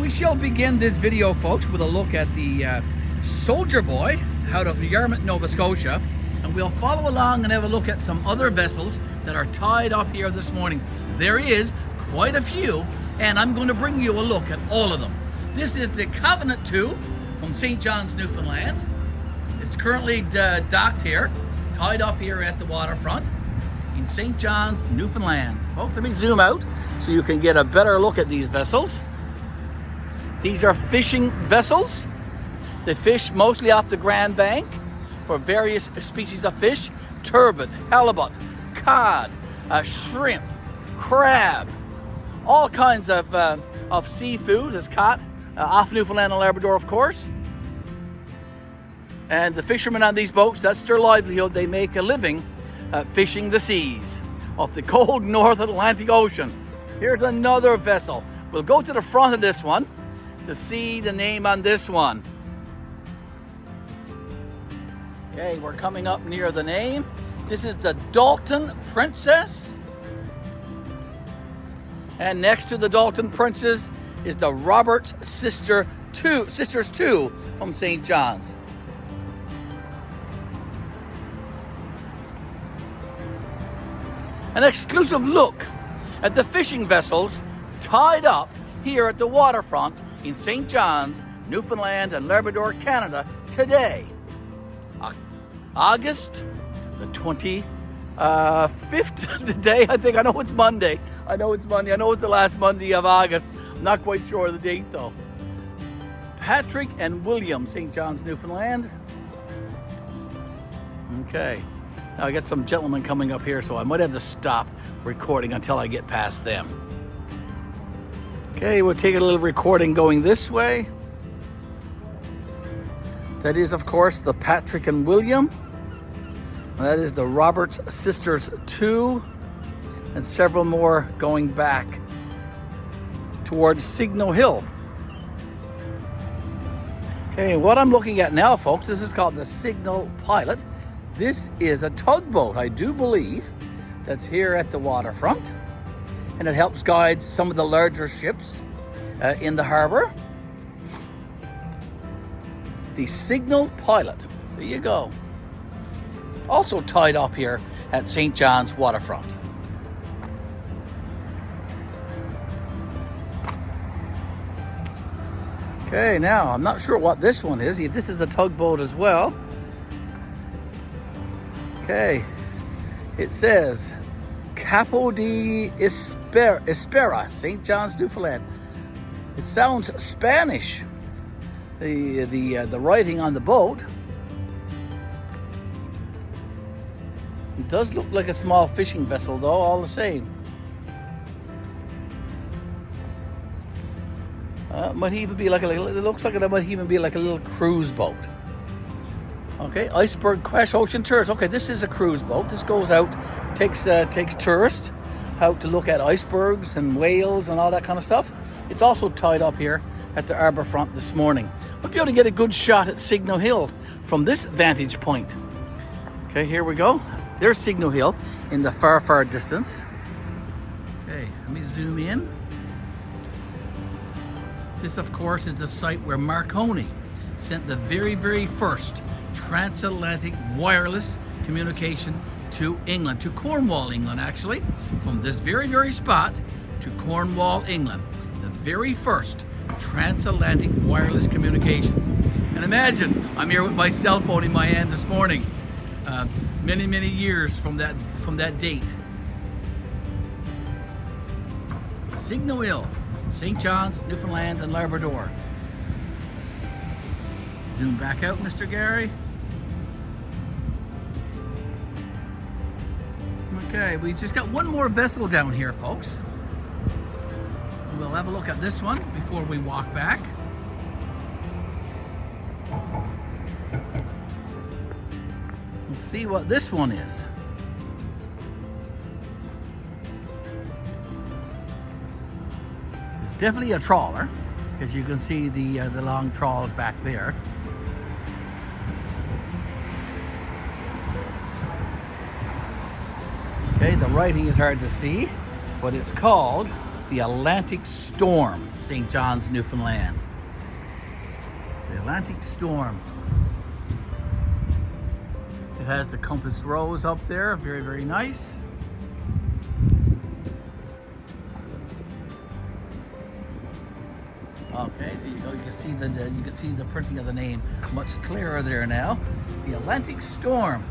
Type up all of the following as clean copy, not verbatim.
we shall begin this video, folks, with a look at the Soldier Boy out of Yarmouth, Nova Scotia. And we'll follow along and have a look at some other vessels that are tied up here this morning. There is quite a few, and I'm going to bring you a look at all of them. This is the Covenant 2 from St. John's, Newfoundland. It's currently docked here, tied up here at the waterfront in St. John's, Newfoundland. Folks, let me zoom out so you can get a better look at these vessels. These are fishing vessels. They fish mostly off the Grand Bank for various species of fish: turbot, halibut, cod, shrimp, crab. All kinds of seafood is caught off Newfoundland and Labrador, of course. And the fishermen on these boats, that's their livelihood. They make a living fishing the seas of the cold North Atlantic Ocean. Here's another vessel. We'll go to the front of this one to see the name on this one. Okay, we're coming up near the name. This is the Dalton Princess. And next to the Dalton Princess is the Roberts Sisters 2 from St. John's. An exclusive look at the fishing vessels tied up here at the waterfront in St. John's, Newfoundland and Labrador, Canada today. August the 25th today, I think. I know it's Monday. I know it's the last Monday of August. I'm not quite sure of the date though. Patrick and William, St. John's, Newfoundland. Okay. Now I got some gentlemen coming up here, so I might have to stop recording until I get past them. Okay, we'll take a little recording going this way. That is, of course, the Patrick and William. That is the Roberts Sisters 2, and several more going back towards Signal Hill. Okay, what I'm looking at now, folks, this is called the Signal Pilot. This is a tugboat, I do believe, that's here at the waterfront, and it helps guide some of the larger ships in the harbor. The Signal Pilot, there you go. Also tied up here at St. John's waterfront. Okay, now I'm not sure what this one is. This is a tugboat as well. Okay, it says Capo di Espera, St. John's, Newfoundland. It sounds Spanish. The writing on the boat. It does look like a small fishing vessel, though, all the same. Might even be like it looks like it might even be like a little cruise boat. Okay, iceberg crash ocean tours. Okay, this is a cruise boat. This goes out, takes tourists out to look at icebergs and whales and all that kind of stuff. It's also tied up here at the harbour front this morning. We'll be able to get a good shot at Signal Hill from this vantage point. Okay, here we go. There's Signal Hill in the far, far distance. Okay, let me zoom in. This, of course, is the site where Marconi sent the very, very first transatlantic wireless communication to England, to Cornwall, England, actually. From this very, very spot to Cornwall, England. The very first transatlantic wireless communication. And imagine, I'm here with my cell phone in my hand this morning. Many, many years from that date. Signal Hill, St. John's, Newfoundland and Labrador. Zoom back out, Mr. Garry. Okay, we just got one more vessel down here, folks. We'll have a look at this one before we walk back. Let's see what this one is. It's definitely a trawler, because you can see the long trawls back there. Okay, the writing is hard to see, but it's called the Atlantic Storm, St. John's, Newfoundland. The Atlantic Storm. It has the compass rose up there, very, very nice. Okay, there you go. You can see the printing of the name much clearer there now. The Atlantic Storm.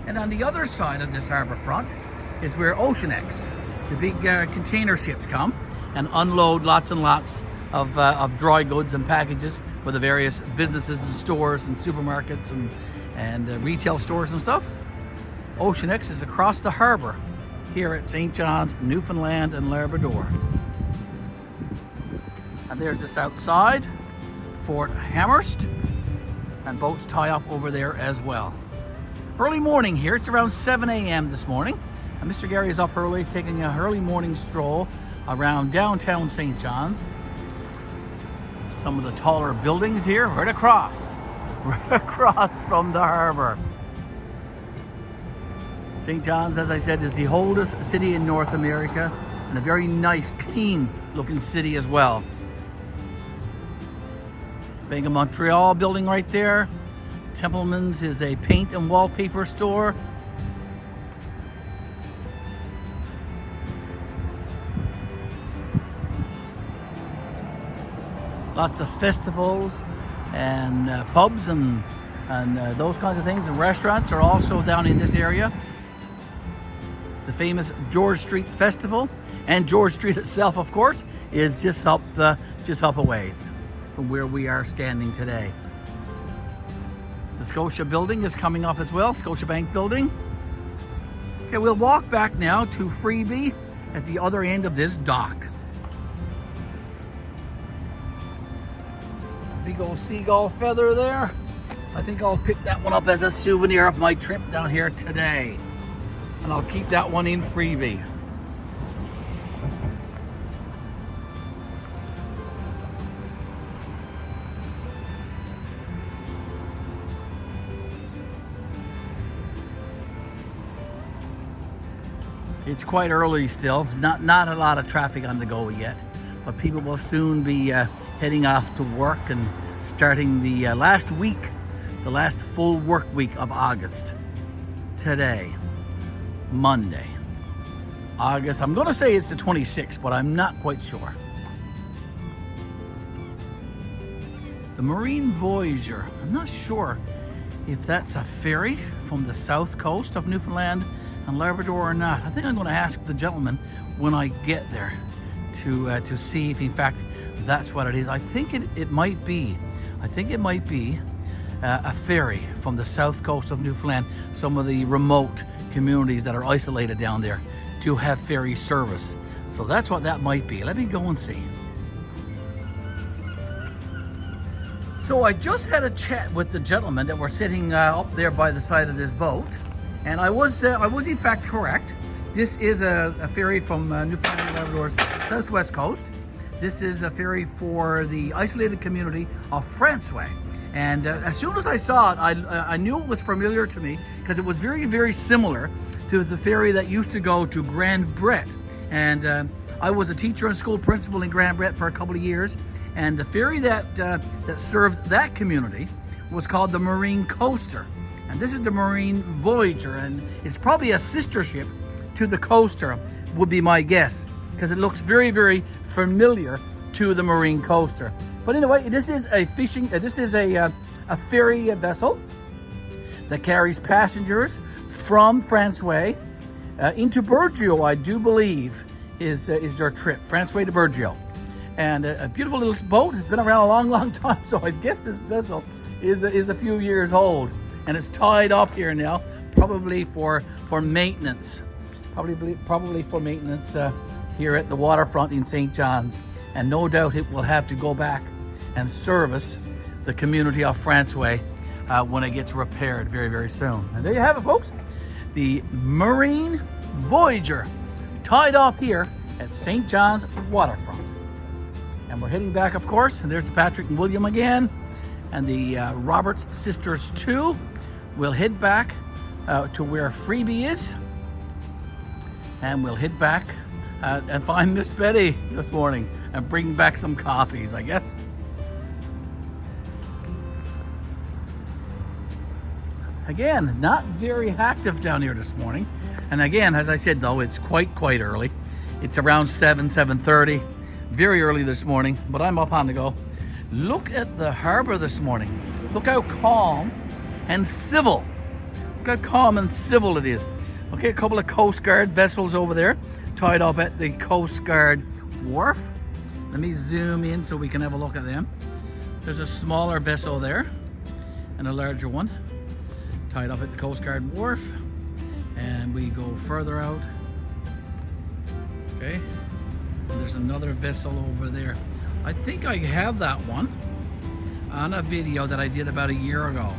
And on the other side of this harbour front is where OceanX, the big container ships, come and unload lots and lots of dry goods and packages for the various businesses and stores and supermarkets and retail stores and stuff. OceanX is across the harbour here at St. John's, Newfoundland and Labrador. And there's this outside, Fort Amherst, and boats tie up over there as well. Early morning here, it's around 7 a.m. this morning, and Mr. Garry is up early taking an early morning stroll around downtown St. John's. Some of the taller buildings here, right across from the harbour. St. John's, as I said, is the oldest city in North America, and a very nice, clean looking city as well. Bank of Montreal building right there. Templeman's is a paint and wallpaper store. Lots of festivals and pubs and those kinds of things, and restaurants are also down in this area. The famous George Street Festival, and George Street itself, of course, is just up a ways from where we are standing today. The Scotia building is coming up as well, Scotiabank building. Okay, we'll walk back now to Freebie at the other end of this dock. Big old seagull feather there. I think I'll pick that one up as a souvenir of my trip down here today. And I'll keep that one in Freebie. It's quite early still, not a lot of traffic on the go yet, but people will soon be heading off to work and starting the last full work week of August. Today, Monday, August, I'm going to say it's the 26th, but I'm not quite sure. The Marine Voyager, I'm not sure if that's a ferry from the south coast of Newfoundland and Labrador or not. I think I'm going to ask the gentleman when I get there to see if in fact that's what it is. I think it might be a ferry from the south coast of Newfoundland. Some of the remote communities that are isolated down there do have ferry service, so that's what that might be. Let me go and see. So I just had a chat with the gentleman that were sitting up there by the side of this boat. And I was in fact correct. This is a ferry from Newfoundland and Labrador's southwest coast. This is a ferry for the isolated community of Francois. And as soon as I saw it, I knew it was familiar to me because it was very, very similar to the ferry that used to go to Grand Brett. And I was a teacher and school principal in Grand Brett for a couple of years. And the ferry that served that community was called the Marine Coaster. And this is the Marine Voyager, and it's probably a sister ship to the Coaster, would be my guess, because it looks very, very familiar to the Marine Coaster. But anyway, this is a ferry vessel that carries passengers from Francois into Burgeo, I do believe, is their trip, Francois to Burgeo. And a beautiful little boat. Has been around a long, long time, so I guess this vessel is a few years old. And it's tied up here now, probably for maintenance. Probably for maintenance here at the Waterfront in St. John's. And no doubt it will have to go back and service the community of Francois when it gets repaired very, very soon. And there you have it, folks. The Marine Voyager tied up here at St. John's Waterfront. And we're heading back, of course, and there's the Patrick and William again. And the Roberts sisters too. We'll head back to where Freebie is, and we'll head back and find Miss Betty this morning and bring back some coffees, I guess. Again, not very active down here this morning. And again, as I said, though, it's quite early. It's around 7:30. Very early this morning, but I'm up on the go. Look at the harbor this morning. Look how calm and civil. Look how calm and civil it is. Okay, a couple of Coast Guard vessels over there, tied up at the Coast Guard Wharf. Let me zoom in so we can have a look at them. There's a smaller vessel there and a larger one, tied up at the Coast Guard Wharf. And we go further out. Okay, and there's another vessel over there. I think I have that one on a video that I did about a year ago.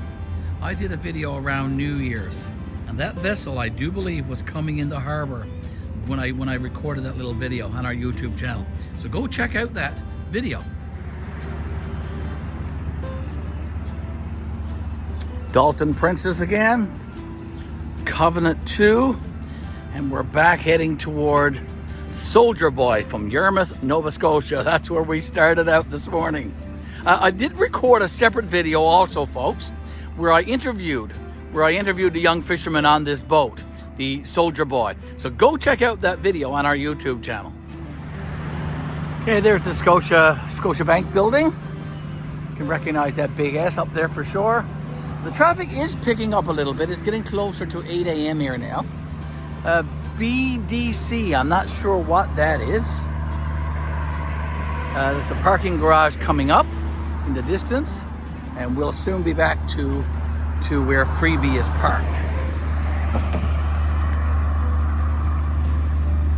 I did a video around New Year's, and that vessel, I do believe, was coming in the harbor when I recorded that little video on our YouTube channel. So go check out that video. Dalton Princess again, Covenant 2, and we're back heading toward Soldier Boy from Yarmouth, Nova Scotia. That's where we started out this morning. I did record a separate video also, folks, where I interviewed the young fisherman on this boat, the Soldier Boy. So go check out that video on our YouTube channel. Okay, there's the Scotiabank building. You can recognize that big S up there for sure. The traffic is picking up a little bit. It's getting closer to 8 a.m. here now. BDC, I'm not sure what that is. There's a parking garage coming up in the distance, and we'll soon be back to where Freebie is parked.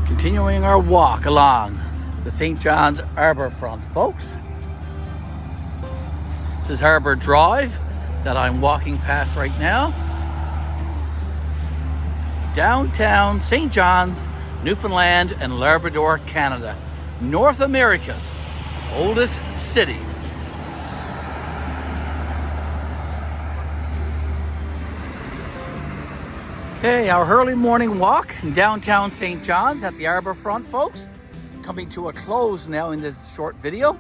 Continuing our walk along the St. John's Harbour front, folks. This is Harbour Drive that I'm walking past right now. Downtown St. John's, Newfoundland and Labrador, Canada. North America's oldest city. Okay, our early morning walk in downtown St. John's at the Harbour front, folks. Coming to a close now in this short video.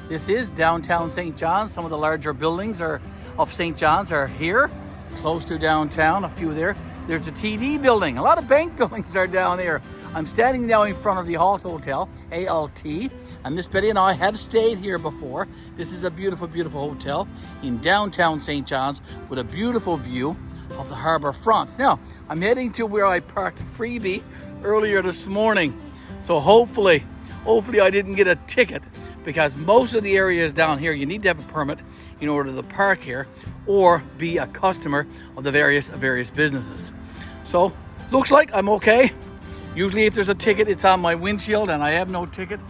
This is downtown St. John's. Some of the larger buildings of St. John's are here, close to downtown, a few there. There's a TD building. A lot of bank buildings are down there. I'm standing now in front of the Halt Hotel, ALT, and Miss Betty and I have stayed here before. This is a beautiful, beautiful hotel in downtown St. John's with a beautiful view of the harbour front. Now, I'm heading to where I parked Freebie earlier this morning. So hopefully I didn't get a ticket, because most of the areas down here, you need to have a permit in order to park here or be a customer of the various businesses. So, looks like I'm okay. Usually if there's a ticket, it's on my windshield, and I have no ticket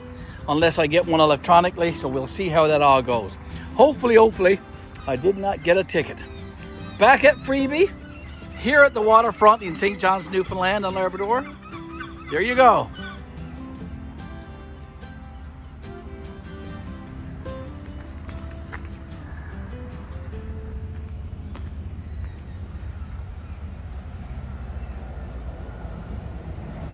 unless I get one electronically, so we'll see how that all goes. Hopefully, I did not get a ticket. Back at Freebie, here at the Waterfront in St. John's, Newfoundland and Labrador. There you go.